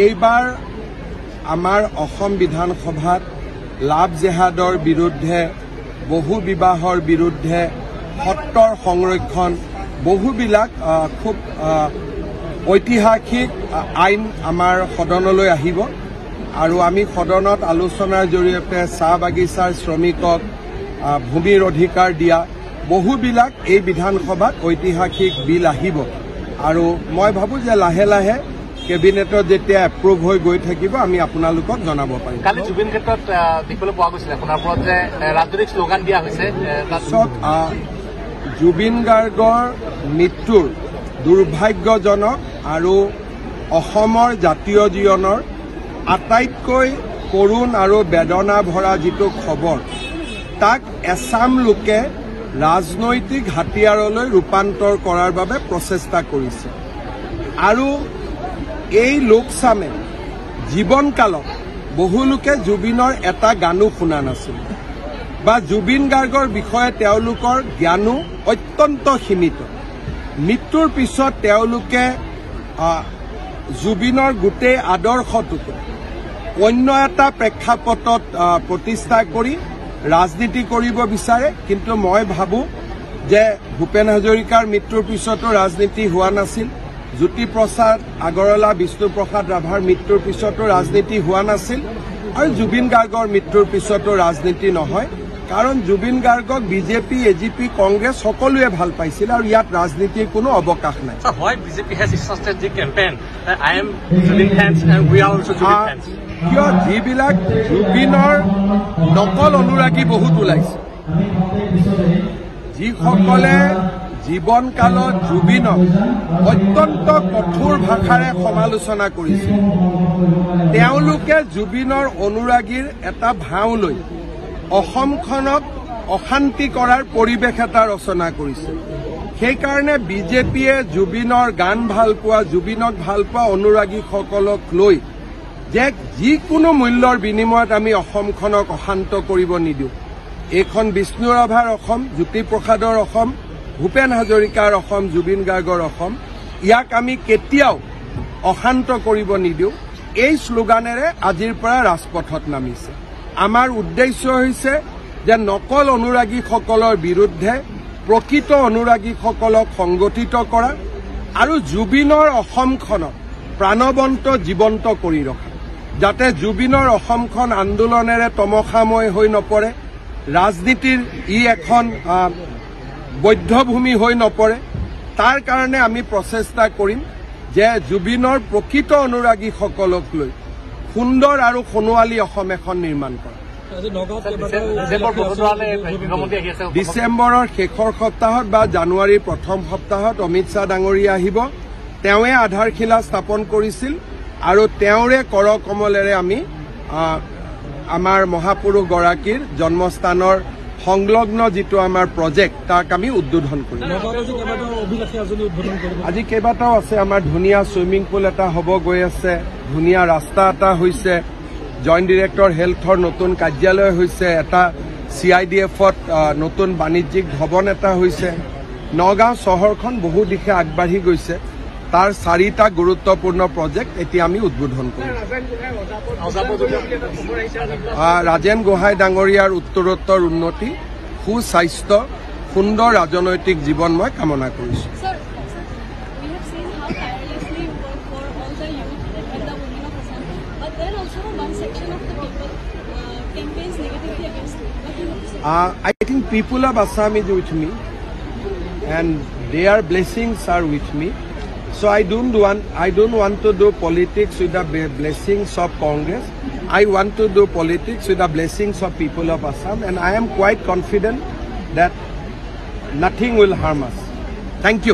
এইবাৰ আমাৰ অসম বিধানসভাত লাভ জেহাদৰ বিৰুদ্ধে, বহু বিবাহৰ বিৰুদ্ধে, সত্ৰৰ সংৰক্ষণ, বহুবিলাক খুব ঐতিহাসিক আইন আমাৰ সদনলৈ আহিব আৰু আমি সদনত আলোচনাৰ জৰিয়তে চাহ বাগিচাৰ শ্ৰমিকক ভূমিৰ অধিকাৰ দিয়া বহুবিলাক এই বিধানসভাত ঐতিহাসিক বিল আহিব আৰু মই ভাবো যে লাহে লাহে কেবিনেটত যেতিয়া এপ্ৰুভ হৈ গৈ থাকিব আমি আপোনালোকক জনাব পাৰিম। কালি জুবিন ক্ষেত্ৰত দেখিবলৈ পোৱা গৈছিল আপোনাৰ ওপৰত যে ৰাজনৈতিক শ্লোগান দিয়া হৈছে। জুবিন গাৰ্গৰ মৃত্যুৰ দুৰ্ভাগ্যজনক আৰু অসমৰ জাতীয় জীৱনৰ আটাইতকৈ কৰুণ আৰু বেদনা ভৰা যিটো খবৰ, তাক এছাম লোকে ৰাজনৈতিক হাতিয়াৰলৈ ৰূপান্তৰ কৰাৰ বাবে প্ৰচেষ্টা কৰিছে আৰু এই লোকচামে জীৱনকালত বহু লোকে জুবিনৰ এটা গানো শুনা নাছিল বা জুবিন গাৰ্গৰ বিষয়ে তেওঁলোকৰ জ্ঞানো অত্যন্ত সীমিত। মৃত্যুৰ পিছত তেওঁলোকে জুবিনৰ গোটেই আদৰ্শটোকে অন্য এটা প্ৰেক্ষাপটত প্ৰতিষ্ঠা কৰি ৰাজনীতি কৰিব বিচাৰে, কিন্তু মই ভাবো যে ভূপেন হাজৰিকাৰ মৃত্যুৰ পিছতো ৰাজনীতি হোৱা নাছিল, জ্যোতিপ্ৰসাদ আগৰৱালা, বিষ্ণুপ্ৰসাদ ৰাভাৰ মৃত্যুৰ পিছতো ৰাজনীতি হোৱা নাছিল আৰু জুবিন গাৰ্গৰ মৃত্যুৰ পিছতো ৰাজনীতি নহয়, কাৰণ জুবিন গাৰ্গক বিজেপি, এজিপি, কংগ্ৰেছ সকলোৱে ভাল পাইছিল আৰু ইয়াত ৰাজনীতিৰ কোনো অৱকাশ নাই। কিয় যিবিলাক জুবিনৰ নকল অনুৰাগী বহুত ওলাইছে, যিসকলে জীৱনকালত জুবিনক অত্যন্ত কঠোৰ ভাষাৰে সমালোচনা কৰিছিল, তেওঁলোকে জুবিনৰ অনুৰাগীৰ এটা ভাও লৈ অসমখনক অশান্তি কৰাৰ পৰিৱেশ এটা ৰচনা কৰিছে। সেইকাৰণে বিজেপিয়ে জুবিনৰ গান ভাল পোৱা, জুবিনক ভাল পোৱা অনুৰাগীসকলক লৈ যে যিকোনো মূল্যৰ বিনিময়ত আমি অসমখনক অশান্ত কৰিব নিদিওঁ। এইখন বিষ্ণু ৰাভাৰ অসম, জ্যোতিপ্ৰসাদৰ অসম, ভূপেন হাজৰিকাৰ অসম, জুবিন গাৰ্গৰ অসম, ইয়াক আমি কেতিয়াও অশান্ত কৰিব নিদিওঁ। এই শ্লোগানেৰে আজিৰ পৰা ৰাজপথত নামিছে। আমাৰ উদ্দেশ্য হৈছে যে নকল অনুৰাগীসকলৰ বিৰুদ্ধে প্ৰকৃত অনুৰাগীসকলক সংগঠিত কৰা আৰু জুবিনৰ অসমখনক প্ৰাণৱন্ত জীৱন্ত কৰি ৰখা, যাতে জুবিনৰ অসমখন আন্দোলনেৰে তমসাময় হৈ নপৰে, ৰাজনীতিৰ এখন বৈধভূমি হৈ নপৰে। তাৰ কাৰণে আমি প্ৰচেষ্টা কৰিম যে জুবিনৰ প্ৰকৃত অনুৰাগীসকলক লৈ সুন্দৰ আৰু সোণোৱালী অসম এখন নিৰ্মাণ কৰা। ডিচেম্বৰৰ শেষৰ সপ্তাহত বা জানুৱাৰীৰ প্ৰথম সপ্তাহত অমিত শ্বাহ ডাঙৰীয়া আহিব। তেওঁৱে আধাৰশিলা স্থাপন কৰিছিল আৰু তেওঁৰে কৰ কমলেৰে আমি আমাৰ মহাপুৰুষগৰাকীৰ জন্মস্থানৰ সংলগ্ন যিটো আমাৰ প্ৰজেক্ট, তাক আমি উদ্বোধন কৰিম। আজি কেইবাটাও আছে। আমাৰ ধুনীয়া ছুইমিং পুল এটা হ'ব গৈ আছে, ধুনীয়া ৰাস্তা এটা হৈছে, জইণ্ট ডিৰেক্টৰ হেল্থৰ নতুন কাৰ্যালয় হৈছে, এটা CIDF-ত নতুন বাণিজ্যিক ভৱন এটা হৈছে। নগাঁও চহৰখন বহু দিশে আগবাঢ়ি গৈছে। তাৰ 4টা গুৰুত্বপূৰ্ণ প্ৰজেক্ট এতিয়া আমি উদ্বোধন কৰিম। ৰাজেন গোহাঁই ডাঙৰীয়াৰ উত্তৰোত্তৰ উন্নতি, সুস্বাস্থ্য, সুন্দৰ ৰাজনৈতিক জীৱন মই কামনা কৰিছো। I think people of Assam is with me and their blessings are with me. So I don't want to do politics with the blessings of Congress. I want to do politics with the blessings of people of Assam, and I am quite confident that nothing will harm us. Thank you.